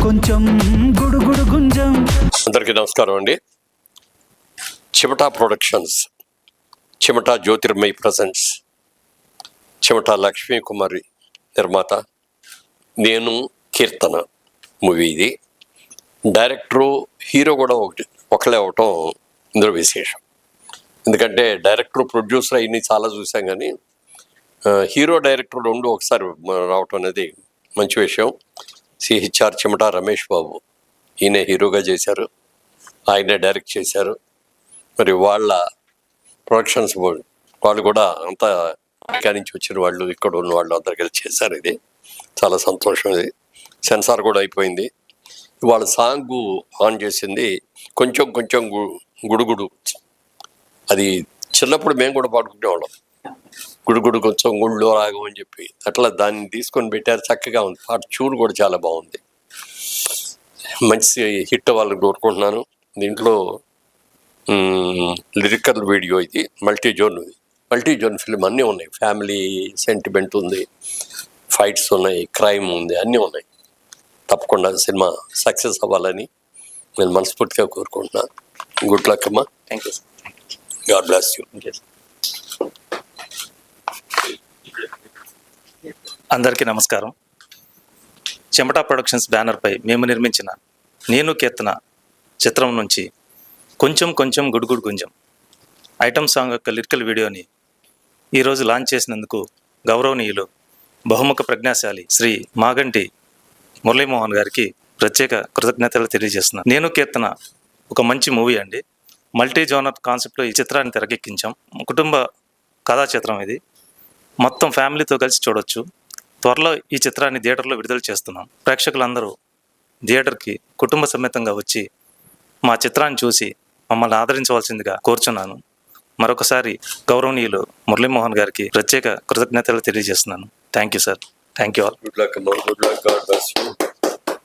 కొంచెం గుడుగుడు గుంజం. అందరికీ నమస్కారం అండి. చిమటా ప్రొడక్షన్స్, చిమటా జ్యోతిర్మయ్ ప్రజెంట్స్, చిమటా లక్ష్మీ కుమారి నిర్మాత, నేను కీర్తన మూవీ ఇది. డైరెక్టరు హీరో కూడా ఒకళ్ళే అవటం ఇందులో విశేషం. ఎందుకంటే డైరెక్టర్ ప్రొడ్యూసర్ అయ్యి చాలా చూసాం, కానీ హీరో డైరెక్టర్ రెండు ఒకసారి రావటం అనేది మంచి విషయం. సిహెచ్ఆర్ చిమటా రమేష్ బాబు, ఈయన హీరోగా చేశారు, ఆయనే డైరెక్ట్ చేశారు. మరి వాళ్ళ ప్రొడక్షన్స్ వాళ్ళు కూడా అంతా ఇక్కడి నుంచి వచ్చిన వాళ్ళు, ఇక్కడ ఉన్న వాళ్ళు అందరు కలిసి చేశారు. ఇది చాలా సంతోషం. ఇది సెన్సార్ కూడా అయిపోయింది. వాళ్ళ సాంగ్ ఆన్ చేసింది కొంచెం కొంచెం గుడుగుడు. అది చిన్నప్పుడు మేము కూడా పాడుకునేవాళ్ళం, గుడుగుడు కొంచెం గుళ్ళో రాగం అని చెప్పి. అట్లా దాన్ని తీసుకొని పెట్టారు, చక్కగా ఉంది. పాట ట్యూన్ కూడా చాలా బాగుంది. మంచి హిట్ అవ్వాలని కోరుకుంటున్నాను. దీంట్లో లిరికల్ వీడియో ఇది, మల్టీ జోన్ ఫిల్మ్ అన్నీ ఉన్నాయి. ఫ్యామిలీ సెంటిమెంట్ ఉంది, ఫైట్స్ ఉన్నాయి, క్రైమ్ ఉంది, అన్నీ ఉన్నాయి. తప్పకుండా సినిమా సక్సెస్ అవ్వాలని నేను మనస్ఫూర్తిగా కోరుకుంటున్నాను. గుడ్ లక్ అమ్మా. Thank you sir. God bless you. అందరికీ నమస్కారం. చిమటా ప్రొడక్షన్స్ బ్యానర్పై మేము నిర్మించిన నేను కీర్తన చిత్రం నుంచి కొంచెం కొంచెం గుడుగుడు గుంజం ఐటమ్ సాంగ్ యొక్క లిరికల్ వీడియోని ఈరోజు లాంచ్ చేసినందుకు గౌరవనీయులు బహుముఖ ప్రజ్ఞాశాలి శ్రీ మాగంటి మురళీమోహన్ గారికి ప్రత్యేక కృతజ్ఞతలు తెలియజేస్తున్నాను. నేను కీర్తన ఒక మంచి మూవీ అండి. మల్టీ జోనర్ కాన్సెప్ట్లో ఈ చిత్రాన్ని తెరకెక్కించాం. కుటుంబ కథా చిత్రం ఇది. మొత్తం ఫ్యామిలీతో కలిసి చూడొచ్చు. త్వరలో ఈ చిత్రాన్ని థియేటర్లో విడుదల చేస్తున్నాం. ప్రేక్షకులందరూ థియేటర్కి కుటుంబ సమేతంగా వచ్చి మా చిత్రాన్ని చూసి మమ్మల్ని ఆదరించవలసిందిగా కోరుచున్నాను. మరొకసారి గౌరవనీయులు మురళీమోహన్ గారికి ప్రత్యేక కృతజ్ఞతలు తెలియజేస్తున్నాను. Thank you sir. Thank you all. Good luck అమ్మా. Good luck. God bless you.